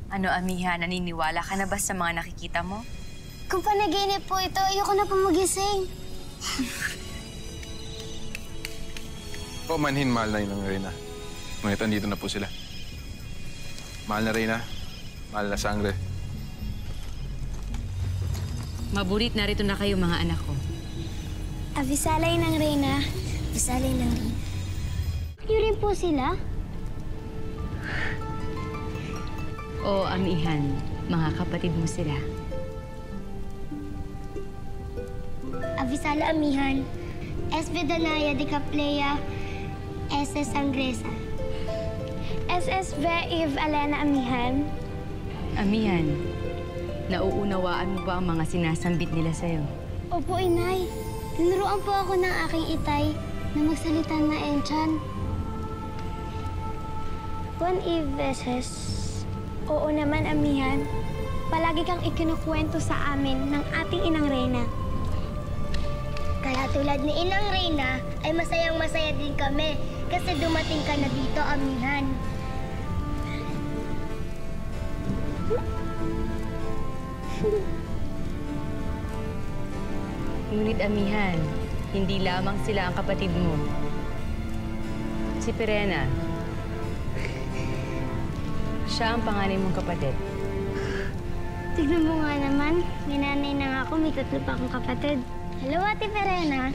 Ano, Amihan, naniniwala ka na ba sa mga nakikita mo? Kung panaginip po ito, ayoko na po magising. Paumanhin, mahal na yun ng Reyna. Ngunit andito na po sila. Mahal na Reyna, mahal na Sangre. Maburit, narito na kayo mga anak ko. Avisalay ng Reyna. Avisalay ng Reyna. Kayo rin po sila? Oo, Amihan. Mga kapatid mo sila. Avisala Amihan. S.V. Danaya de Caplea. S.S. Sangresa. S.S. Eve Alena Amihan. Amihan, nauunawaan mo ba ang mga sinasambit nila sa'yo? Opo, Inay. Tinuruan po ako ng aking itay na magsalita na Enchan. Juan Iveses. Oo naman, Amihan. Palagi kang ikinukwento sa amin ng ating Inang Reyna. Kaya tulad ni Inang Reyna, ay masayang-masaya din kami kasi dumating ka na dito, Amihan. Ngunit, Amihan, hindi lamang sila ang kapatid mo. Si Pirena. Siya ang panganay mong kapatid. Tignan mo nga naman, may nanay na nga ako, may tatlo pa akong kapatid. Hello, Ate Pirena.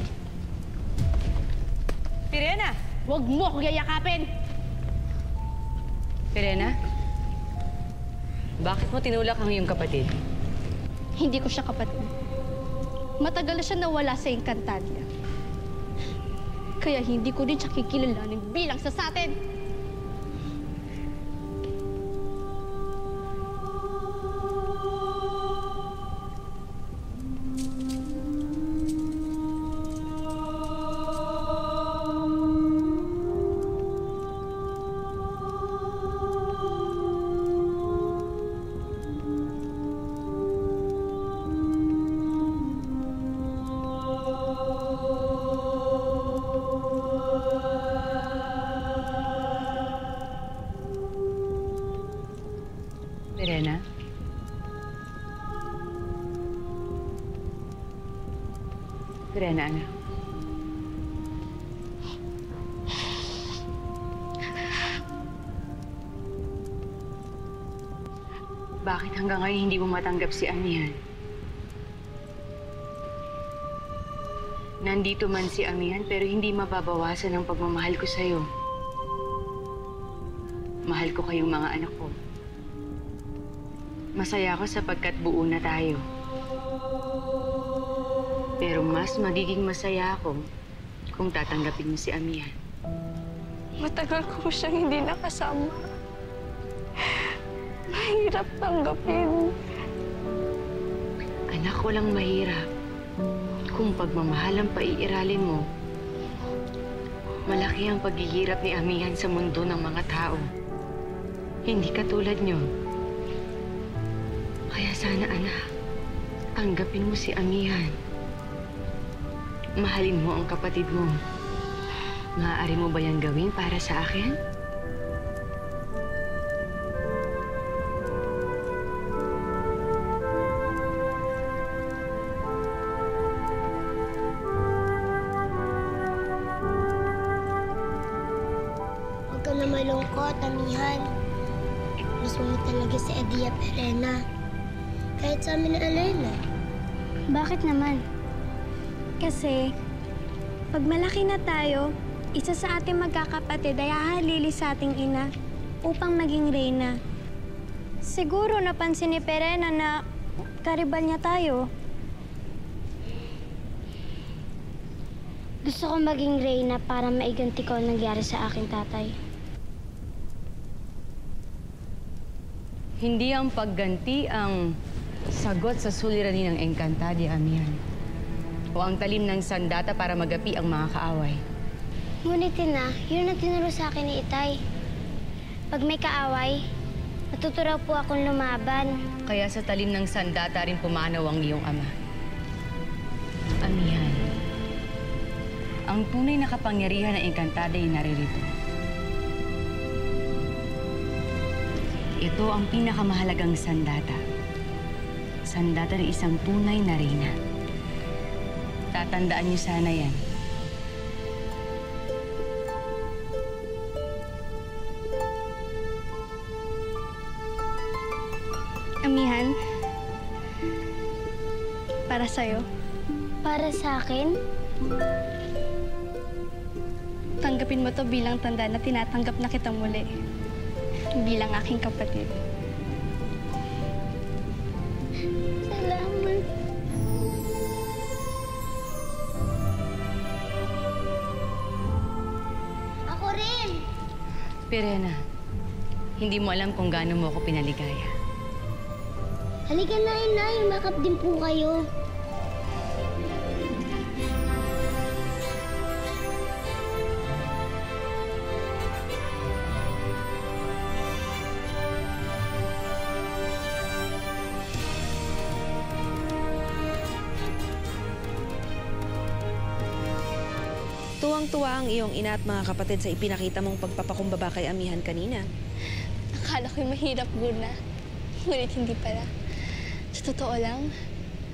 Pirena! Huwag mo akong yayakapin! Pirena? Bakit mo tinulak ang iyong kapatid? Hindi ko siya kapatid. Matagal na siya nawala sa Encantadia. Kaya hindi ko rin siya kikilalanin bilang sa atin. Pirena? Pirena, anak. Bakit hanggang ngayon hindi mo matanggap si Amihan? Nandito man si Amihan pero hindi mababawasan ang pagmamahal ko sa'yo. Mahal ko kayong mga anak ko. Masaya ako sapagkat buo na tayo. Pero mas magiging masaya ako kung tatanggapin mo si Amihan. Matagal ko siyang hindi nakasama. Mahirap tanggapin. Anak, walang mahirap. Kung pagmamahal ang paiiralin mo, malaki ang paghihirap ni Amihan sa mundo ng mga tao. Hindi katulad niyo. Kaya sana, anak, tanggapin mo si Amihan. Mahalin mo ang kapatid mo. Maaari mo ba yan gawin para sa akin? Huwag ka na malungkot, Amihan. Gusto mo talaga si Edia Pirena. Kahit sa amin na Elena. Bakit naman? Kasi, pag malaki na tayo, isa sa ating magkakapatid ay hahalili sa ating ina upang maging reyna. Siguro napansin ni Pirena na karibal niya tayo. Gusto ko maging reyna para maiganti ko ang nangyari sa aking tatay. Hindi ang pagganti ang sagot sa suliranin ng Encantadia, Amihan. O ang talim ng sandata para magapi ang mga kaaway. Ngunit na, yun ang tinuro sa akin ni Itay. Pag may kaaway, matuto raw po akong lumaban. Kaya sa talim ng sandata rin pumanaw ang iyong ama. Amihan, ang tunay na kapangyarihan ng Encantadia ay naririto. ito ang pinakamahalagang sandata. Sandata ng isang tunay na reyna. Tatandaan niyo sana yan. Amihan, para sa'yo, Para sa akin? tanggapin mo to bilang tanda na tinatanggap na kita muli. Bilang aking kapatid. Salamat. Ako rin. Pirena, hindi mo alam kung gaano mo ako pinaligaya. Halika na, Inay. Makap din po kayo. Tuwang-tuwa ang iyong ina at mga kapatid sa ipinakita mong pagpapakumbaba kay Amihan kanina. Akala ko'y mahirap, Guna. Ngunit hindi pala. Sa totoo lang,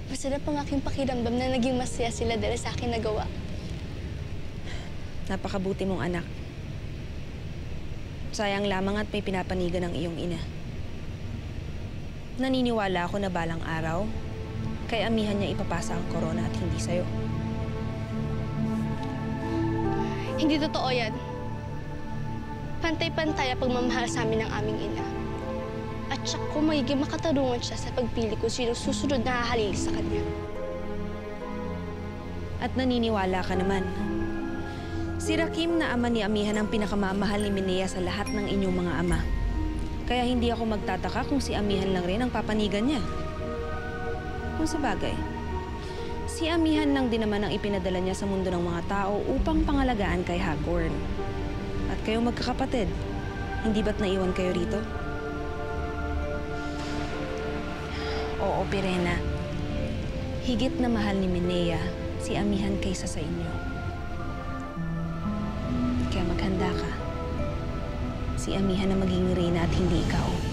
masarap ang aking pakiramdam na naging masaya sila dahil sa akin nagawa. Napakabuti mong anak. Sayang lamang at may pinapanigan ng iyong ina. Naniniwala ako na balang araw, kay Amihan niya ipapasa ang korona at hindi sa'yo. Hindi totoo yan. Pantay-pantay ang pagmamahal sa amin ng aming ina. At siya ko magiging makatarungan siya sa pagpili kung sino susunod na hahalili sa kanya. At naniniwala ka naman. Si Rakim na ama ni Amihan ang pinakamamahal ni Minea sa lahat ng inyong mga ama. Kaya hindi ako magtataka kung si Amihan lang rin ang papanigan niya. Kung sa bagay, si Amihan lang din naman ang ipinadala niya sa mundo ng mga tao upang pangalagaan kay Hagorn. At kayong magkakapatid, hindi ba't naiwan kayo rito? Oo, Pirena. Higit na mahal ni Minea si Amihan kaysa sa inyo. Kaya maghanda ka. Si Amihan na maging reyna at hindi ikaw.